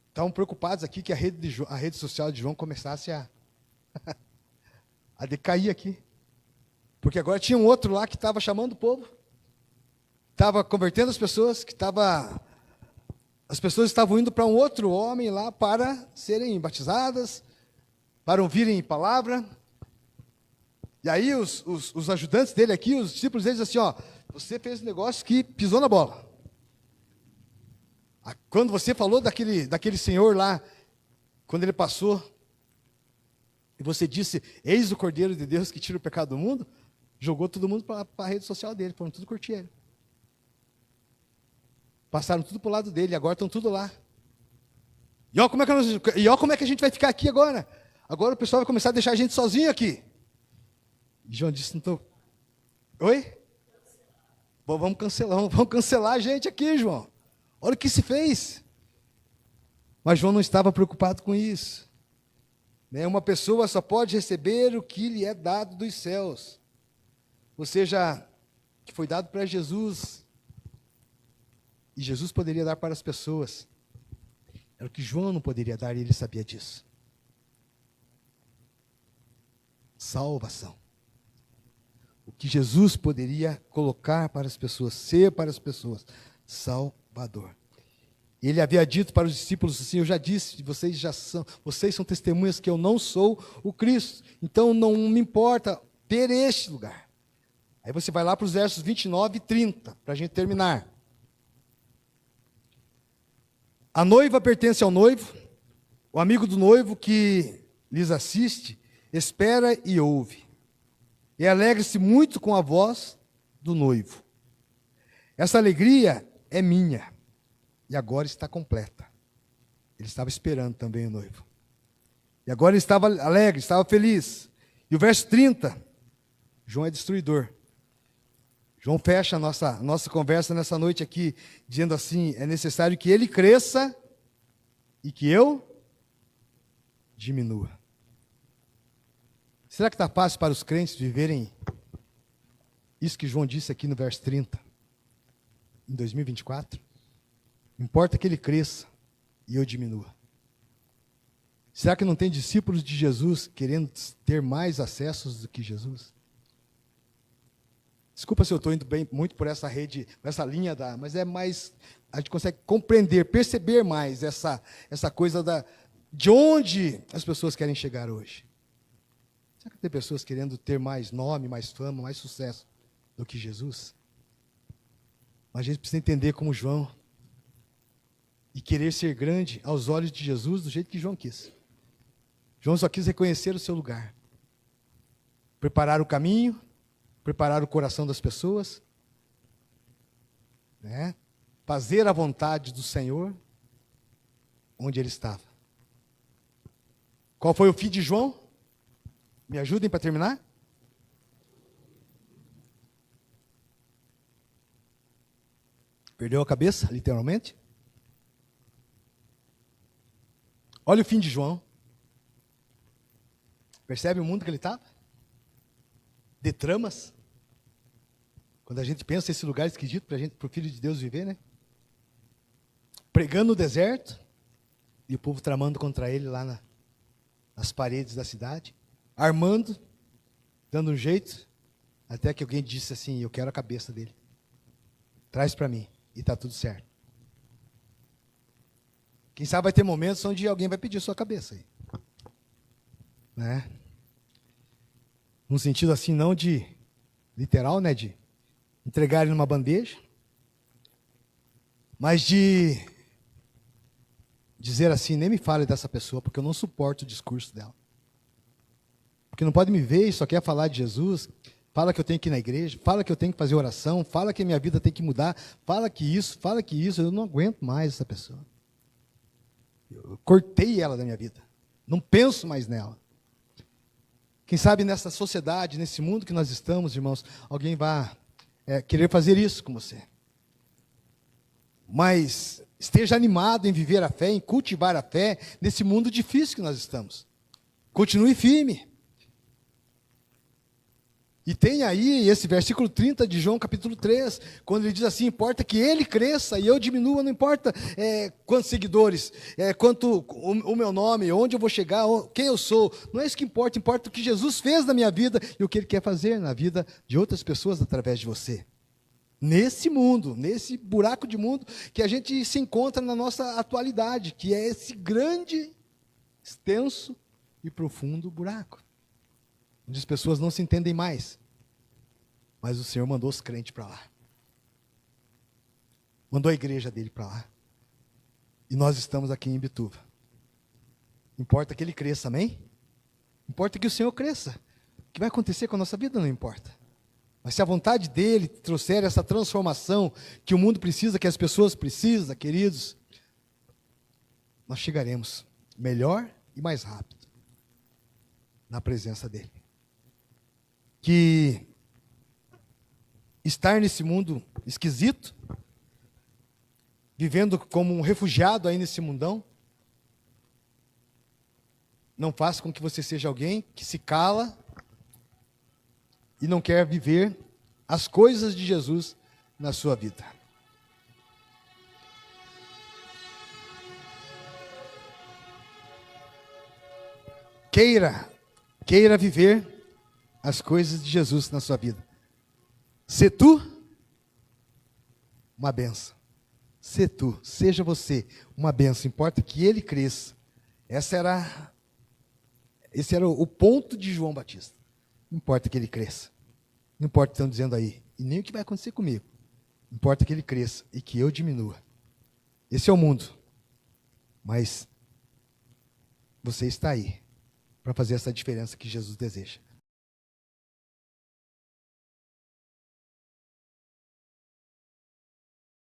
estavam preocupados aqui que a rede social de João começasse a decair aqui. Porque agora tinha um outro lá que estava chamando o povo, estava convertendo as pessoas, as pessoas estavam indo para um outro homem lá para serem batizadas, para ouvirem palavra. E aí os ajudantes dele aqui, os discípulos deles, assim: você fez um negócio que pisou na bola. Quando você falou daquele senhor lá, quando ele passou, e você disse, eis o Cordeiro de Deus que tira o pecado do mundo, jogou todo mundo para a rede social dele, foram tudo curtir ele. Passaram tudo para o lado dele, agora estão tudo lá. E olha como é que a gente vai ficar aqui agora. Agora o pessoal vai começar a deixar a gente sozinho aqui. E João disse, não estou... Oi? Bom, vamos cancelar a gente aqui, João. Olha o que se fez. Mas João não estava preocupado com isso. Uma pessoa só pode receber o que lhe é dado dos céus. Ou seja, que foi dado para Jesus. E Jesus poderia dar para as pessoas. Era o que João não poderia dar e ele sabia disso. Salvação. O que Jesus poderia colocar para as pessoas, ser para as pessoas. Salvador. Ele havia dito para os discípulos assim, eu já disse, vocês são testemunhas que eu não sou o Cristo. Então não me importa ter este lugar. Aí você vai lá para os versos 29 e 30, para a gente terminar. A noiva pertence ao noivo, o amigo do noivo que lhes assiste, espera e ouve. E alegra-se muito com a voz do noivo. Essa alegria é minha. E agora está completa. Ele estava esperando também o noivo. E agora ele estava alegre, estava feliz. E o verso 30, João é destruidor. João fecha a nossa conversa nessa noite aqui, dizendo assim, é necessário que ele cresça e que eu diminua. Será que está fácil para os crentes viverem isso que João disse aqui no verso 30, em 2024? Importa que ele cresça e eu diminua. Será que não tem discípulos de Jesus querendo ter mais acessos do que Jesus? Desculpa se eu estou indo muito por essa rede, por essa linha mas é mais, a gente consegue compreender, perceber mais essa coisa de onde as pessoas querem chegar hoje. Será que tem pessoas querendo ter mais nome, mais fama, mais sucesso do que Jesus? Mas a gente precisa entender como João e querer ser grande aos olhos de Jesus do jeito que João quis. João só quis reconhecer o seu lugar. Preparar o caminho, preparar o coração das pessoas, fazer a vontade do Senhor onde ele estava. Qual foi o fim de João? Me ajudem para terminar? Perdeu a cabeça, literalmente? Olha o fim de João. Percebe o mundo que ele estava? De tramas. Quando a gente pensa nesse lugar esquisito para o Filho de Deus viver, né? Pregando no deserto, e o povo tramando contra ele lá nas paredes da cidade, armando, dando um jeito, até que alguém disse assim, eu quero a cabeça dele. Traz para mim, e está tudo certo. Quem sabe vai ter momentos onde alguém vai pedir sua cabeça aí. Num sentido assim, não de literal, de entregar ele numa bandeja, mas de dizer assim, nem me fale dessa pessoa, porque eu não suporto o discurso dela. Porque não pode me ver e só quer falar de Jesus, fala que eu tenho que ir na igreja, fala que eu tenho que fazer oração, fala que a minha vida tem que mudar, fala que isso, eu não aguento mais essa pessoa. Eu cortei ela da minha vida. Não penso mais nela. Quem sabe nessa sociedade, nesse mundo que nós estamos, irmãos, alguém vai querer fazer isso com você. Mas esteja animado em viver a fé, em cultivar a fé, nesse mundo difícil que nós estamos. Continue firme. E tem aí esse versículo 30 de João capítulo 3, quando ele diz assim, importa que ele cresça e eu diminua, não importa quantos seguidores, quanto o meu nome, onde eu vou chegar, quem eu sou, não é isso que importa, importa o que Jesus fez na minha vida e o que ele quer fazer na vida de outras pessoas através de você. Nesse mundo, nesse buraco de mundo que a gente se encontra na nossa atualidade, que é esse grande, extenso e profundo buraco. Onde as pessoas não se entendem mais. Mas o Senhor mandou os crentes para lá. Mandou a igreja dele para lá. E nós estamos aqui em Imbituva. Importa que ele cresça, amém? Importa que o Senhor cresça. O que vai acontecer com a nossa vida não importa. Mas se a vontade dele trouxer essa transformação que o mundo precisa, que as pessoas precisam, queridos, nós chegaremos melhor e mais rápido na presença dele. Que estar nesse mundo esquisito, vivendo como um refugiado aí nesse mundão, não faça com que você seja alguém que se cala e não quer viver as coisas de Jesus na sua vida. Queira viver as coisas de Jesus na sua vida. Se tu, uma benção. Se tu, seja você uma benção. Importa que ele cresça. Esse era o ponto de João Batista. Não importa que ele cresça. Não importa o que estão dizendo aí. E nem o que vai acontecer comigo. Importa que ele cresça e que eu diminua. Esse é o mundo. Mas você está aí para fazer essa diferença que Jesus deseja.